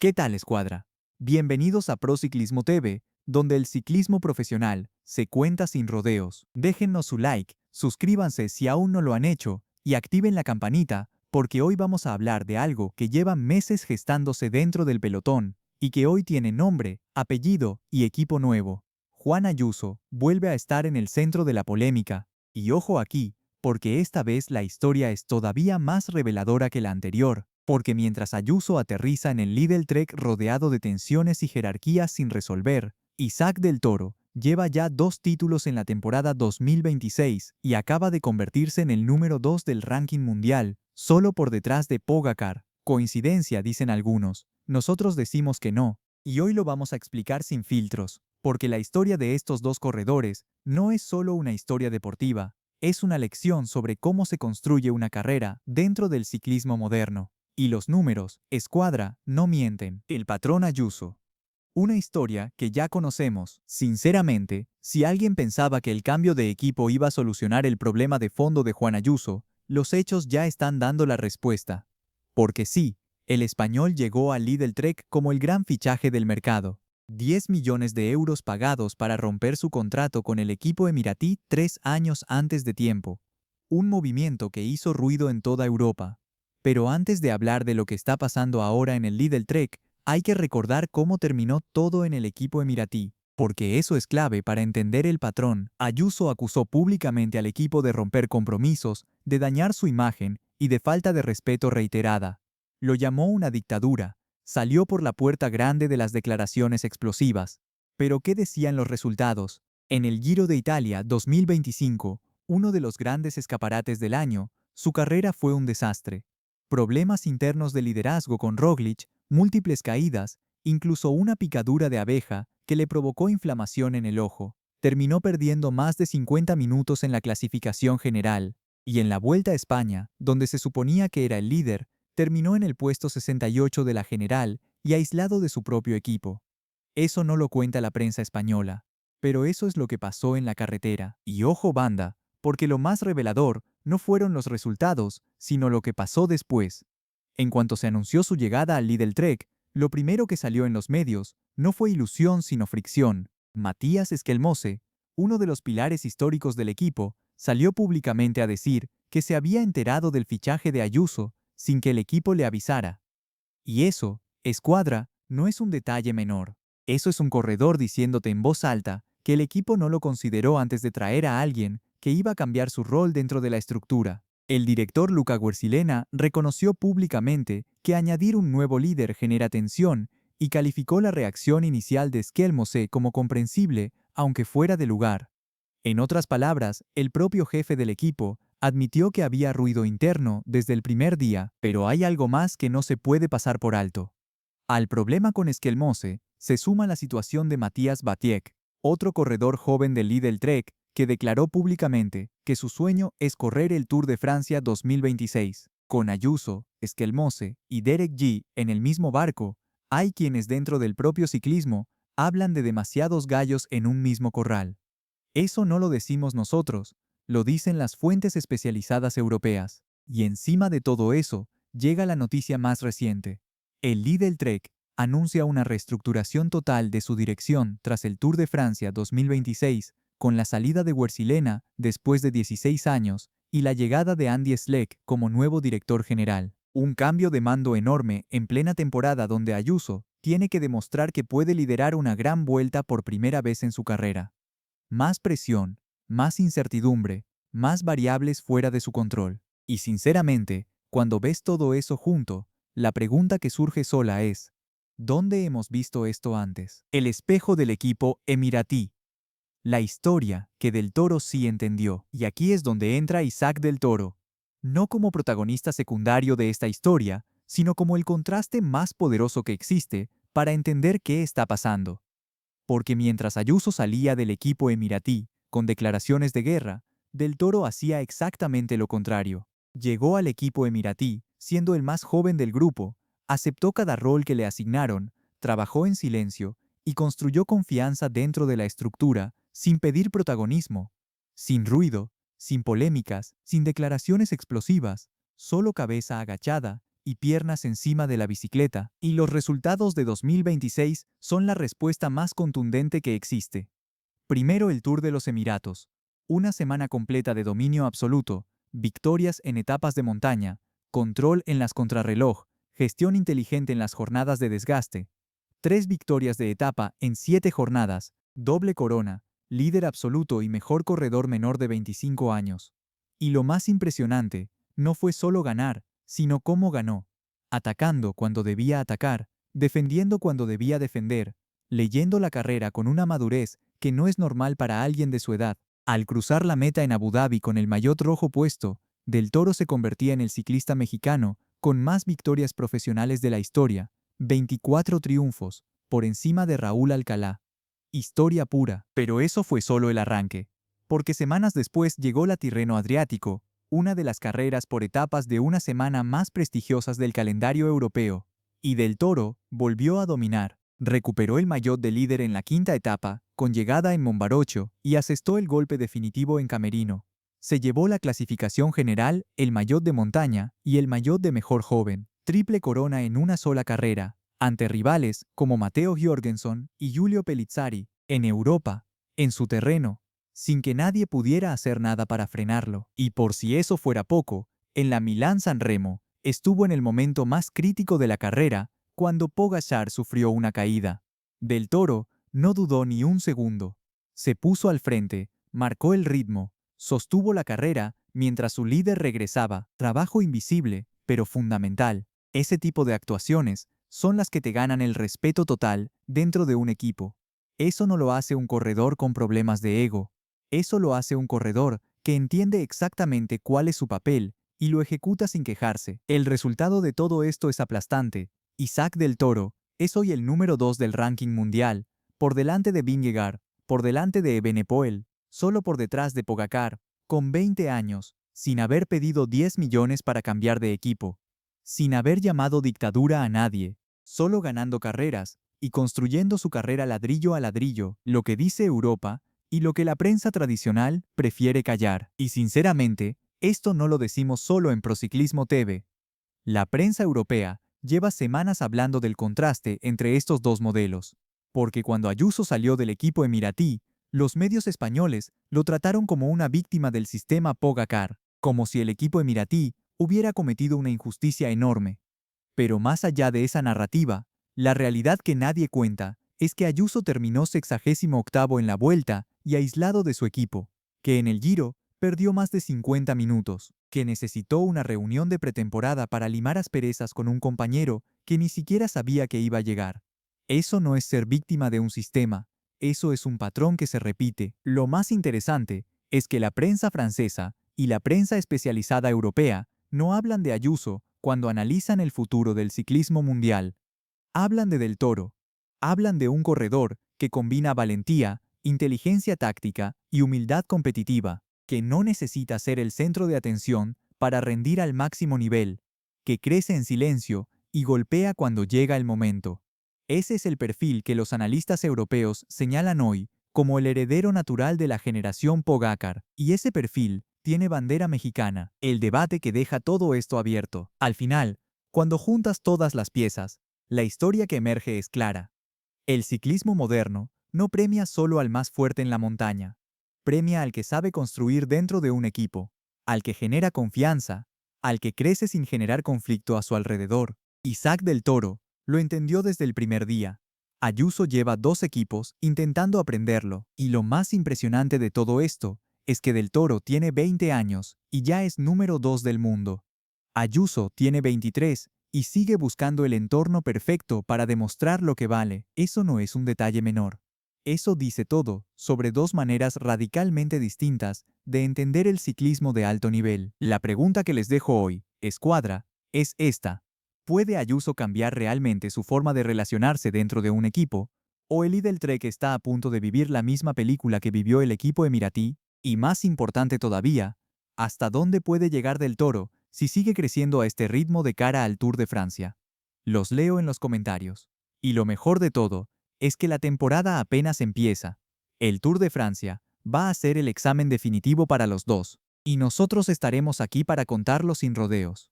¿Qué tal, escuadra? Bienvenidos a Pro Ciclismo TV, donde el ciclismo profesional se cuenta sin rodeos. Déjennos su like, suscríbanse si aún no lo han hecho y activen la campanita, porque hoy vamos a hablar de algo que lleva meses gestándose dentro del pelotón y que hoy tiene nombre, apellido y equipo nuevo. Juan Ayuso vuelve a estar en el centro de la polémica. Y ojo aquí, porque esta vez la historia es todavía más reveladora que la anterior. Porque mientras Ayuso aterriza en el Lidl Trek rodeado de tensiones y jerarquías sin resolver, Isaac del Toro lleva ya 2 títulos en la temporada 2026 y acaba de convertirse en el número 2 del ranking mundial, solo por detrás de Pogacar. Coincidencia, dicen algunos. Nosotros decimos que no. Y hoy lo vamos a explicar sin filtros, porque la historia de estos dos corredores no es solo una historia deportiva, es una lección sobre cómo se construye una carrera dentro del ciclismo moderno. Y los números, escuadra, no mienten. El patrón Ayuso. Una historia que ya conocemos. Sinceramente, si alguien pensaba que el cambio de equipo iba a solucionar el problema de fondo de Juan Ayuso, los hechos ya están dando la respuesta. Porque sí, el español llegó al Lidl Trek como el gran fichaje del mercado. 10 millones de euros pagados para romper su contrato con el equipo emiratí 3 años antes de tiempo. Un movimiento que hizo ruido en toda Europa. Pero antes de hablar de lo que está pasando ahora en el Lidl Trek, hay que recordar cómo terminó todo en el equipo emiratí, porque eso es clave para entender el patrón. Ayuso acusó públicamente al equipo de romper compromisos, de dañar su imagen y de falta de respeto reiterada. Lo llamó una dictadura. Salió por la puerta grande de las declaraciones explosivas. Pero ¿qué decían los resultados? En el Giro de Italia 2025, uno de los grandes escaparates del año, su carrera fue un desastre. Problemas internos de liderazgo con Roglic, múltiples caídas, incluso una picadura de abeja que le provocó inflamación en el ojo. Terminó perdiendo más de 50 minutos en la clasificación general, y en la Vuelta a España, donde se suponía que era el líder, terminó en el puesto 68 de la general y aislado de su propio equipo. Eso no lo cuenta la prensa española, pero eso es lo que pasó en la carretera. Y ojo banda, porque lo más revelador no fueron los resultados, sino lo que pasó después. En cuanto se anunció su llegada al Lidl Trek, lo primero que salió en los medios no fue ilusión sino fricción. Matías Esquelmose, uno de los pilares históricos del equipo, salió públicamente a decir que se había enterado del fichaje de Ayuso sin que el equipo le avisara. Y eso, escuadra, no es un detalle menor. Eso es un corredor diciéndote en voz alta que el equipo no lo consideró antes de traer a alguien que iba a cambiar su rol dentro de la estructura. El director Luca Guercilena reconoció públicamente que añadir un nuevo líder genera tensión y calificó la reacción inicial de Skelmose como comprensible, aunque fuera de lugar. En otras palabras, el propio jefe del equipo admitió que había ruido interno desde el primer día, pero hay algo más que no se puede pasar por alto. Al problema con Esquelmose se suma la situación de Matías Batiek, otro corredor joven del Lidl Trek, que declaró públicamente que su sueño es correr el Tour de Francia 2026. Con Ayuso, Esquelmose y Derek G en el mismo barco, hay quienes dentro del propio ciclismo hablan de demasiados gallos en un mismo corral. Eso no lo decimos nosotros, lo dicen las fuentes especializadas europeas. Y encima de todo eso, llega la noticia más reciente. El Lidl Trek anuncia una reestructuración total de su dirección tras el Tour de Francia 2026, con la salida de Guercilena después de 16 años y la llegada de Andy Schleck como nuevo director general. Un cambio de mando enorme en plena temporada donde Ayuso tiene que demostrar que puede liderar una gran vuelta por primera vez en su carrera. Más presión, más incertidumbre, más variables fuera de su control. Y sinceramente, cuando ves todo eso junto, la pregunta que surge sola es, ¿dónde hemos visto esto antes? El espejo del equipo emiratí. La historia que Del Toro sí entendió. Y aquí es donde entra Isaac Del Toro. No como protagonista secundario de esta historia, sino como el contraste más poderoso que existe para entender qué está pasando. Porque mientras Ayuso salía del equipo emiratí con declaraciones de guerra, Del Toro hacía exactamente lo contrario. Llegó al equipo emiratí, siendo el más joven del grupo, aceptó cada rol que le asignaron, trabajó en silencio y construyó confianza dentro de la estructura sin pedir protagonismo, sin ruido, sin polémicas, sin declaraciones explosivas, solo cabeza agachada y piernas encima de la bicicleta, y los resultados de 2026 son la respuesta más contundente que existe. Primero el Tour de los Emiratos. Una semana completa de dominio absoluto, victorias en etapas de montaña, control en las contrarreloj, gestión inteligente en las jornadas de desgaste. 3 victorias de etapa en 7 jornadas, doble corona, líder absoluto y mejor corredor menor de 25 años. Y lo más impresionante, no fue solo ganar, sino cómo ganó. Atacando cuando debía atacar, defendiendo cuando debía defender, leyendo la carrera con una madurez que no es normal para alguien de su edad. Al cruzar la meta en Abu Dhabi con el maillot rojo puesto, Del Toro se convertía en el ciclista mexicano con más victorias profesionales de la historia, 24 triunfos, por encima de Raúl Alcalá. Historia pura, pero eso fue solo el arranque, porque semanas después llegó la Tirreno Adriático, una de las carreras por etapas de una semana más prestigiosas del calendario europeo, y Del Toro volvió a dominar. Recuperó el maillot de líder en la quinta etapa, con llegada en Mombarocho, y asestó el golpe definitivo en Camerino. Se llevó la clasificación general, el maillot de montaña y el maillot de mejor joven, triple corona en una sola carrera, ante rivales como Matteo Jorgenson y Giulio Pellizzari, en Europa, en su terreno, sin que nadie pudiera hacer nada para frenarlo. Y por si eso fuera poco, en la Milán-San Remo, estuvo en el momento más crítico de la carrera, cuando Pogačar sufrió una caída. Del Toro no dudó ni un segundo. Se puso al frente, marcó el ritmo, sostuvo la carrera mientras su líder regresaba. Trabajo invisible, pero fundamental. Ese tipo de actuaciones son las que te ganan el respeto total dentro de un equipo. Eso no lo hace un corredor con problemas de ego. Eso lo hace un corredor que entiende exactamente cuál es su papel y lo ejecuta sin quejarse. El resultado de todo esto es aplastante. Isaac Del Toro es hoy el número 2 del ranking mundial, por delante de Vingegaard, por delante de Evenepoel, solo por detrás de Pogačar, con 20 años, sin haber pedido 10 millones para cambiar de equipo, sin haber llamado dictadura a nadie, solo ganando carreras y construyendo su carrera ladrillo a ladrillo, lo que dice Europa y lo que la prensa tradicional prefiere callar. Y sinceramente, esto no lo decimos solo en Prociclismo TV. La prensa europea lleva semanas hablando del contraste entre estos dos modelos, porque cuando Ayuso salió del equipo emiratí, los medios españoles lo trataron como una víctima del sistema Pogacar, como si el equipo emiratí hubiera cometido una injusticia enorme. Pero más allá de esa narrativa, la realidad que nadie cuenta es que Ayuso terminó 68º en la vuelta y aislado de su equipo, que en el Giro perdió más de 50 minutos, que necesitó una reunión de pretemporada para limar asperezas con un compañero que ni siquiera sabía que iba a llegar. Eso no es ser víctima de un sistema, eso es un patrón que se repite. Lo más interesante es que la prensa francesa y la prensa especializada europea no hablan de Ayuso cuando analizan el futuro del ciclismo mundial. Hablan de Del Toro. Hablan de un corredor que combina valentía, inteligencia táctica y humildad competitiva, que no necesita ser el centro de atención para rendir al máximo nivel, que crece en silencio y golpea cuando llega el momento. Ese es el perfil que los analistas europeos señalan hoy como el heredero natural de la generación Pogacar, y ese perfil tiene bandera mexicana. El debate que deja todo esto abierto. Al final, cuando juntas todas las piezas, la historia que emerge es clara. El ciclismo moderno no premia solo al más fuerte en la montaña, premia al que sabe construir dentro de un equipo, al que genera confianza, al que crece sin generar conflicto a su alrededor. Isaac Del Toro lo entendió desde el primer día. Ayuso lleva 2 equipos intentando aprenderlo, y lo más impresionante de todo esto es que Del Toro tiene 20 años y ya es número 2 del mundo. Ayuso tiene 23 y sigue buscando el entorno perfecto para demostrar lo que vale. Eso no es un detalle menor. Eso dice todo sobre 2 maneras radicalmente distintas de entender el ciclismo de alto nivel. La pregunta que les dejo hoy, escuadra, es esta. ¿Puede Ayuso cambiar realmente su forma de relacionarse dentro de un equipo? ¿O el Lidl Trek está a punto de vivir la misma película que vivió el equipo emiratí? Y más importante todavía, ¿hasta dónde puede llegar Del Toro si sigue creciendo a este ritmo de cara al Tour de Francia? Los leo en los comentarios. Y lo mejor de todo es que la temporada apenas empieza. El Tour de Francia va a ser el examen definitivo para los dos, y nosotros estaremos aquí para contarlo sin rodeos.